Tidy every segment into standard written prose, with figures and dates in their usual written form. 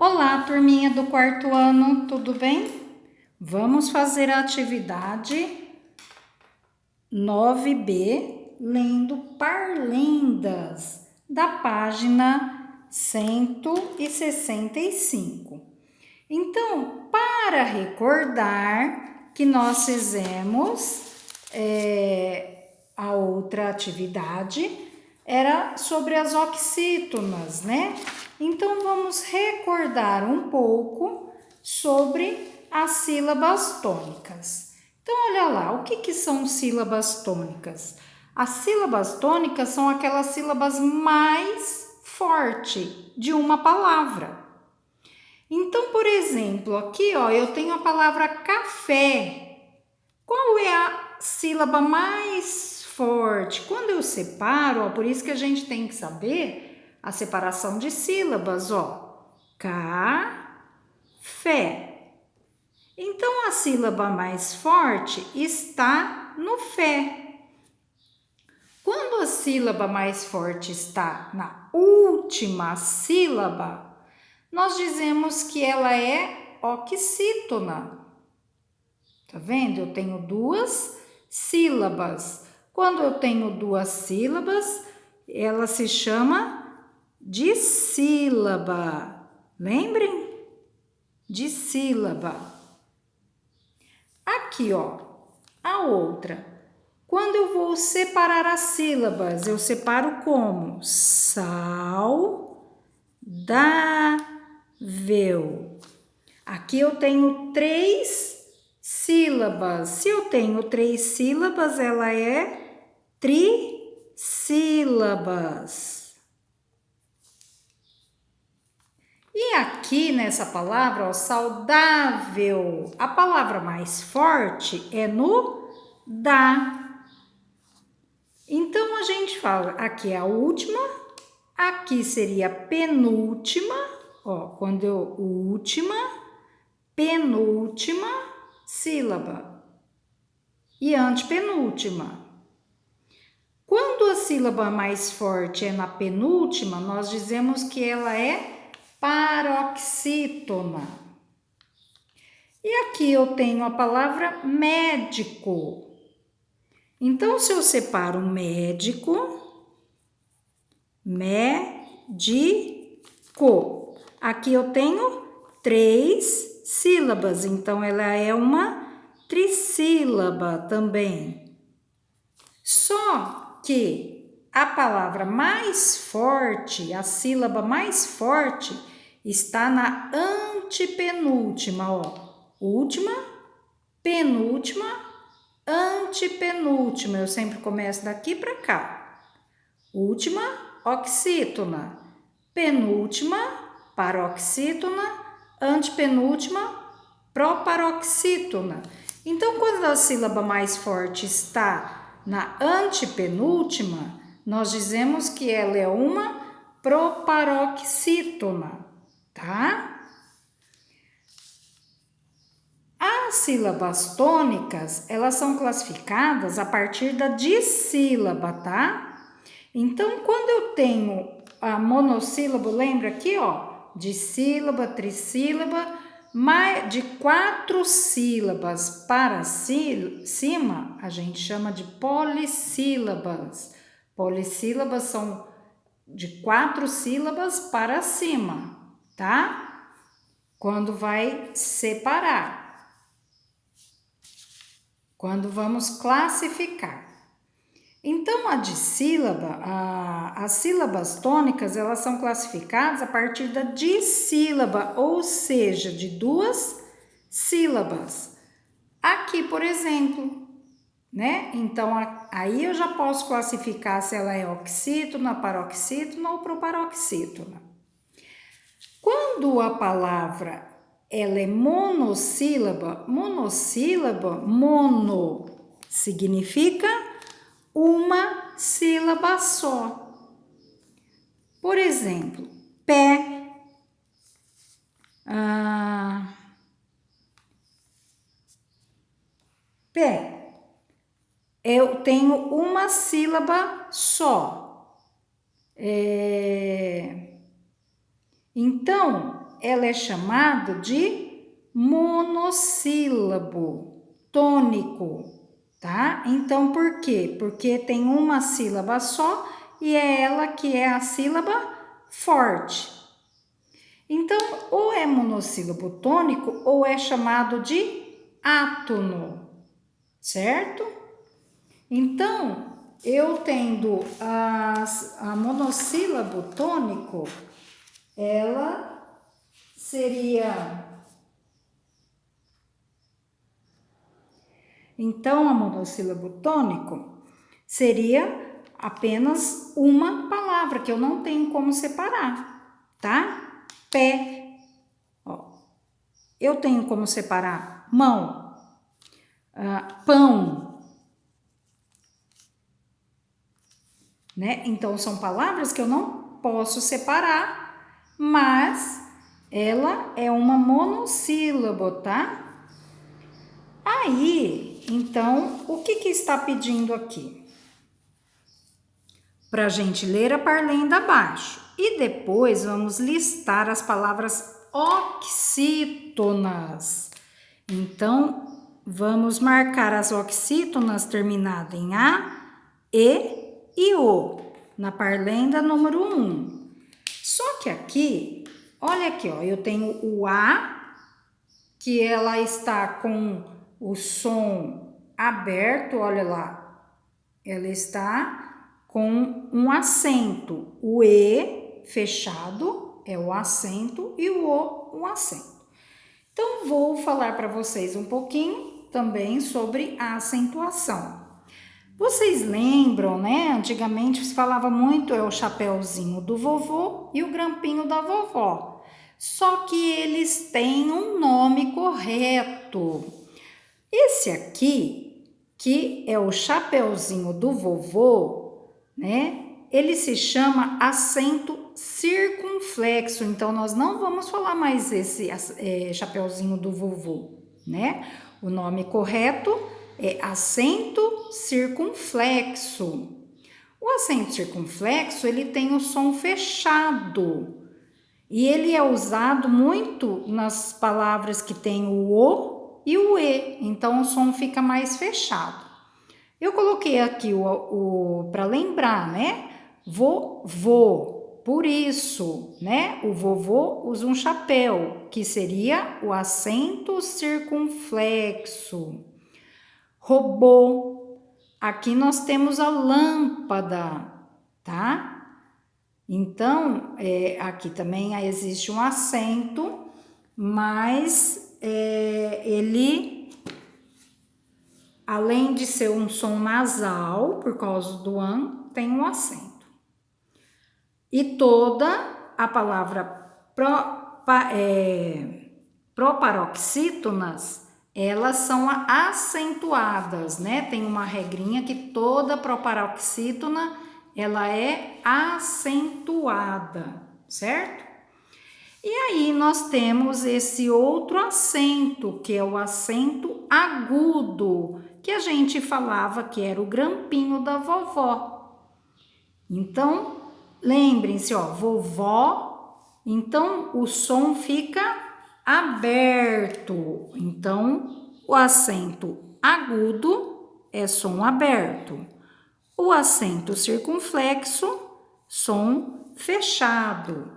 Olá, turminha do quarto ano, tudo bem? Vamos fazer a atividade 9B, lendo Parlendas, da página 165. Então, para recordar que nós fizemos a outra atividade, era sobre as oxítonas, né? Então, vamos recordar um pouco sobre as sílabas tônicas. Então, olha lá, o que são sílabas tônicas? As sílabas tônicas são aquelas sílabas mais fortes de uma palavra. Então, por exemplo, aqui ó, eu tenho a palavra café. Qual é a sílaba mais forte? Quando eu separo, ó, por isso que a gente tem que saber a separação de sílabas, ó. Café. Então, a sílaba mais forte está no fé. Quando a sílaba mais forte está na última sílaba, nós dizemos que ela é oxítona. Tá vendo? Eu tenho duas sílabas. Quando eu tenho duas sílabas, ela se chama dissílaba. Lembrem? Dissílaba. Aqui, ó, a outra. Quando eu vou separar as sílabas, eu separo como? Saudável. Aqui eu tenho 3 sílabas. Se eu tenho 3 sílabas, ela é trissílabas. E aqui nessa palavra, ó, saudável, a palavra mais forte é no dá. Então a gente fala, aqui é a última, aqui seria a penúltima, ó, quando eu última, penúltima sílaba e antepenúltima. Quando a sílaba mais forte é na penúltima, nós dizemos que ela é paroxítona. E aqui eu tenho a palavra médico. Então, se eu separo médico, médico. Aqui eu tenho 3 sílabas, então ela é uma trissílaba também. Só que a palavra mais forte, a sílaba mais forte, está na antepenúltima, ó. Última, penúltima, antepenúltima. Eu sempre começo daqui para cá. Última, oxítona. Penúltima, paroxítona. Antepenúltima, proparoxítona. Então, quando a sílaba mais forte está na antepenúltima, nós dizemos que ela é uma proparoxítona, tá? As sílabas tônicas, elas são classificadas a partir da dissílaba, tá? Então, quando eu tenho a monossílabo, lembra aqui, ó, dissílaba, trissílaba, de 4 sílabas para cima, a gente chama de polissílabas. Polissílabas são de 4 sílabas para cima, tá? Quando vai separar. Quando vamos classificar. Então, a dissílaba, as sílabas tônicas, elas são classificadas a partir da dissílaba, ou seja, de 2 sílabas. Aqui, por exemplo, né? Então, aí eu já posso classificar se ela é oxítona, paroxítona ou proparoxítona. Quando a palavra ela é monossílaba, mono significa uma sílaba só. Por exemplo, pé, pé. Eu tenho uma sílaba só. Então, ela é chamada de monossílabo tônico, tá? Então, por quê? Porque tem uma sílaba só e é ela que é a sílaba forte. Então, ou é monossílabo tônico ou é chamado de átono, certo? Então, eu tendo a monossílabo tônico, ela seria... Então, a monossílabo tônico seria apenas uma palavra que eu não tenho como separar, tá? Pé. Ó, eu tenho como separar mão, pão, né? Então, são palavras que eu não posso separar, mas ela é uma monossílabo, tá? Aí, então, o que está pedindo aqui? Para a gente ler a parlenda abaixo. E depois vamos listar as palavras oxítonas. Então, vamos marcar as oxítonas terminadas em A, E O, na parlenda número 1. Só que aqui, olha aqui, ó, eu tenho o A, que ela está com o som aberto, olha lá, ela está com um acento, o E fechado é o acento e o O um acento. Então, vou falar para vocês um pouquinho também sobre a acentuação. Vocês lembram, né? Antigamente se falava muito o chapeuzinho do vovô e o grampinho da vovó. Só que eles têm um nome correto. Esse aqui, que é o chapeuzinho do vovô, né? Ele se chama acento circunflexo. Então, nós não vamos falar mais esse chapeuzinho do vovô, né? O nome correto é acento circunflexo. O acento circunflexo, ele tem o som fechado. E ele é usado muito nas palavras que tem o O e o E, então o som fica mais fechado. Eu coloquei aqui o para lembrar, né? Vovô, por isso, né? O vovô usa um chapéu, que seria o acento circunflexo. Robô, aqui nós temos a lâmpada, tá? Então, aqui também existe um acento, mas ele, além de ser um som nasal, por causa do an, tem um acento. E toda a palavra proparoxítonas, elas são acentuadas, né? Tem uma regrinha que toda proparoxítona, ela é acentuada, certo? E aí nós temos esse outro acento, que é o acento agudo, que a gente falava que era o grampinho da vovó. Então, lembrem-se, ó, vovó, então o som fica aberto. Então, o acento agudo é som aberto. O acento circunflexo, som fechado.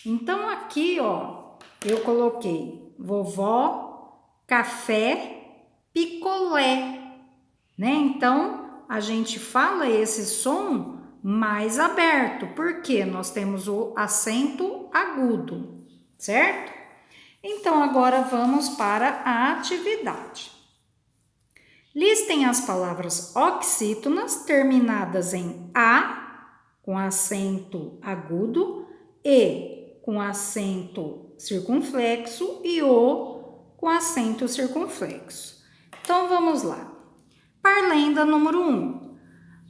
Então, aqui, ó, eu coloquei vovó, café, picolé, né? Então, a gente fala esse som mais aberto, porque nós temos o acento agudo, certo? Então, agora vamos para a atividade. Listem as palavras oxítonas terminadas em A, com acento agudo, E, com acento circunflexo e O, com acento circunflexo. Então, vamos lá. Parlenda número 1.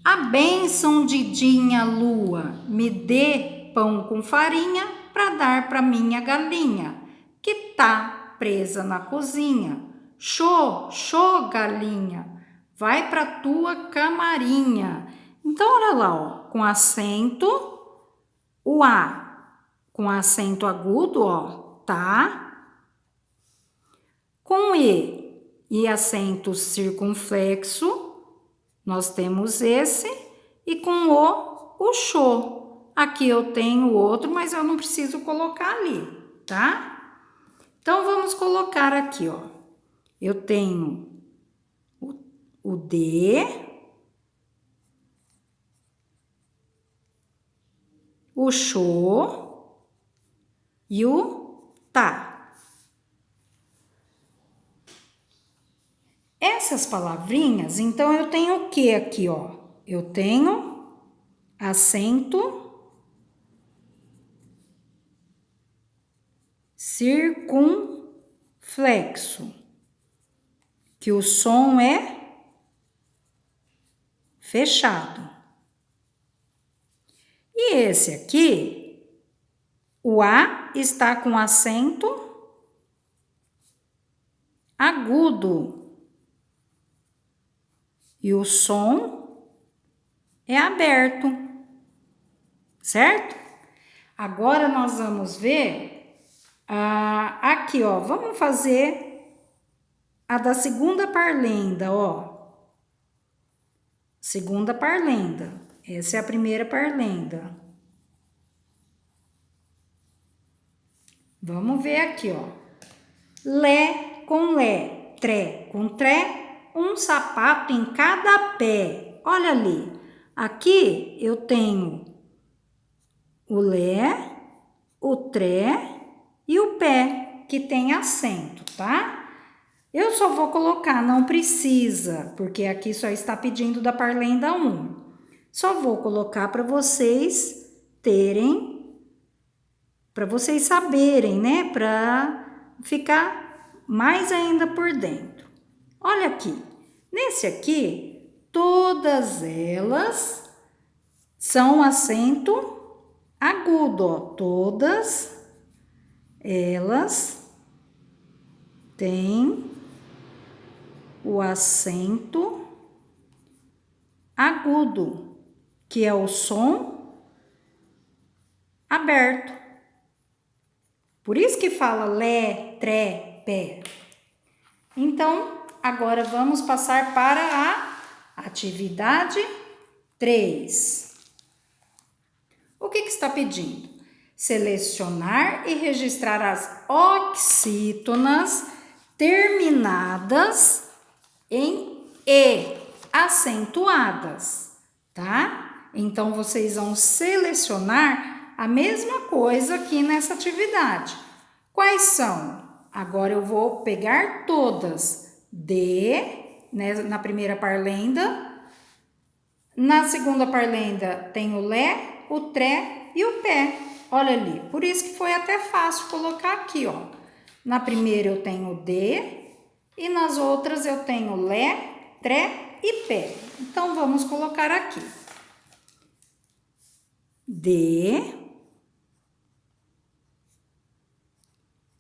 A bênção de Dinha Lua, me dê pão com farinha para dar para minha galinha, que tá presa na cozinha. Xô, xô, galinha, vai para tua camarinha. Então, olha lá, ó, com acento, o A com acento agudo, ó, tá. Com e acento circunflexo, nós temos esse, e com o xô. Aqui eu tenho outro, mas eu não preciso colocar ali, tá? Então, vamos colocar aqui, ó. Eu tenho o D, o xô e o tá. Essas palavrinhas, então, eu tenho o que aqui, ó? Eu tenho acento circunflexo, que o som é fechado. E esse aqui, o A está com acento agudo. E o som é aberto, certo? Agora nós vamos ver aqui, ó. Vamos fazer a da segunda parlenda, ó. Segunda parlenda. Essa é a primeira parlenda. Vamos ver aqui, ó. Lé com lé, tré com tré, um sapato em cada pé. Olha ali. Aqui eu tenho o lé, o tré e o pé, que tem acento, tá? Eu só vou colocar, não precisa, porque aqui só está pedindo da parlenda 1. Só vou colocar para vocês terem, para vocês saberem, né? Para ficar mais ainda por dentro. Olha aqui, nesse aqui, todas elas são acento agudo, ó. Todas elas têm o acento agudo, que é o som aberto. Por isso que fala lé, tré, pé. Então, agora vamos passar para a atividade 3. O que está pedindo? Selecionar e registrar as oxítonas terminadas em E, acentuadas, tá? Então, vocês vão selecionar a mesma coisa aqui nessa atividade. Quais são? Agora eu vou pegar todas. D, né, na primeira parlenda. Na segunda parlenda tem o Lé, o Tré e o Pé. Olha ali, por isso que foi até fácil colocar aqui, ó. Na primeira eu tenho o D e nas outras eu tenho Lé, Tré e Pé. Então, vamos colocar aqui. D,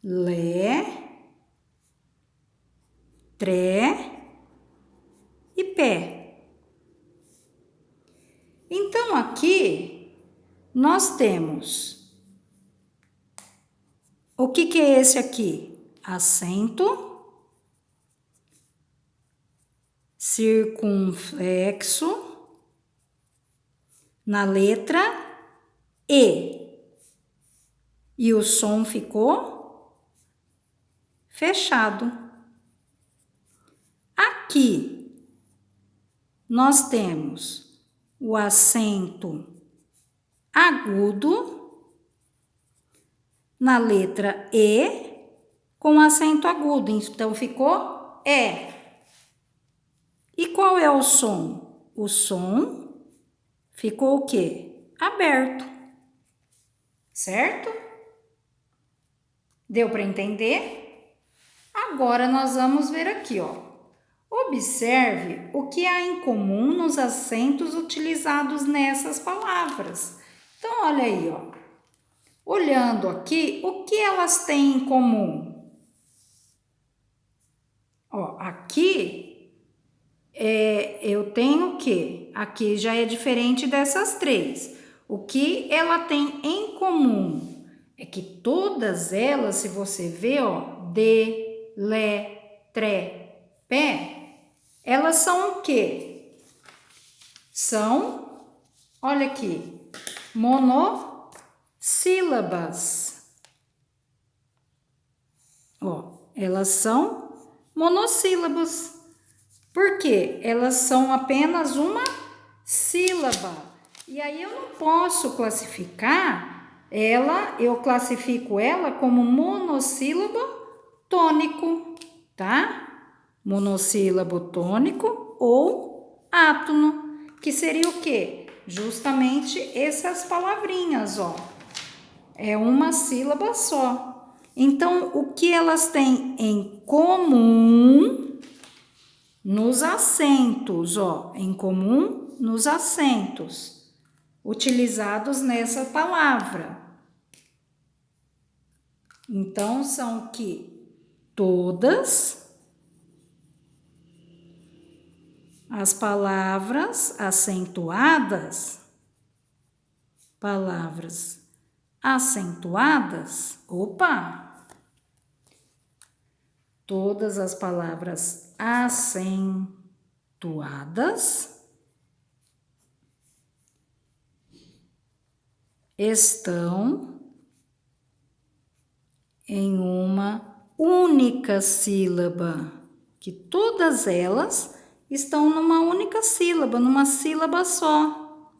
Lé, Tré e Pé. Então, aqui nós temos o que é esse aqui? Acento circunflexo na letra E. E o som ficou fechado. Aqui nós temos o acento agudo na letra E com acento agudo. Então, ficou E. E qual é o som? O som ficou o quê? Aberto. Certo? Deu para entender? Agora nós vamos ver aqui, ó. Observe o que há em comum nos acentos utilizados nessas palavras. Então, olha aí, ó. Olhando aqui, o que elas têm em comum? Ó, aqui eu tenho o quê? Aqui já é diferente dessas três. O que ela tem em comum? é que todas elas, se você ver, ó, de, lé, tré, pé, elas são o quê? São, olha aqui, monossílabas. Ó, elas são monossílabas. Por quê? Elas são apenas uma sílaba. E aí eu não posso classificar ela, eu classifico ela como monossílabo tônico, tá? Monossílabo tônico ou átono, que seria o quê? Justamente essas palavrinhas, ó. É uma sílaba só. Então, o que elas têm em comum nos acentos, ó, em comum nos acentos utilizados nessa palavra. Então, são que todas as palavras acentuadas, todas as palavras acentuadas estão em uma única sílaba, que todas elas estão numa única sílaba, numa sílaba só,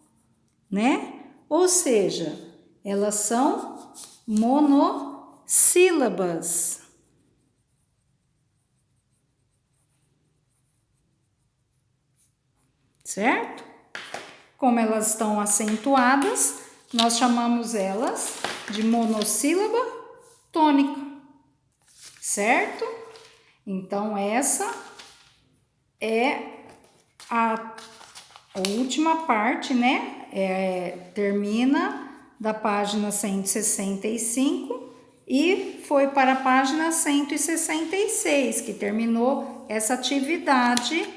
né? Ou seja, elas são monossílabas. Certo? Como elas estão acentuadas, nós chamamos elas de monossílaba tônica, certo? Então, essa é a última parte, né? Termina da página 165 e foi para a página 166, que terminou essa atividade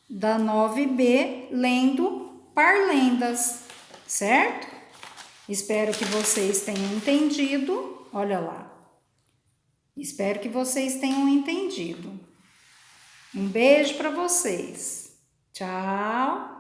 da 9B, lendo parlendas, certo? Espero que vocês tenham entendido. Olha lá. Espero que vocês tenham entendido. Um beijo para vocês. Tchau.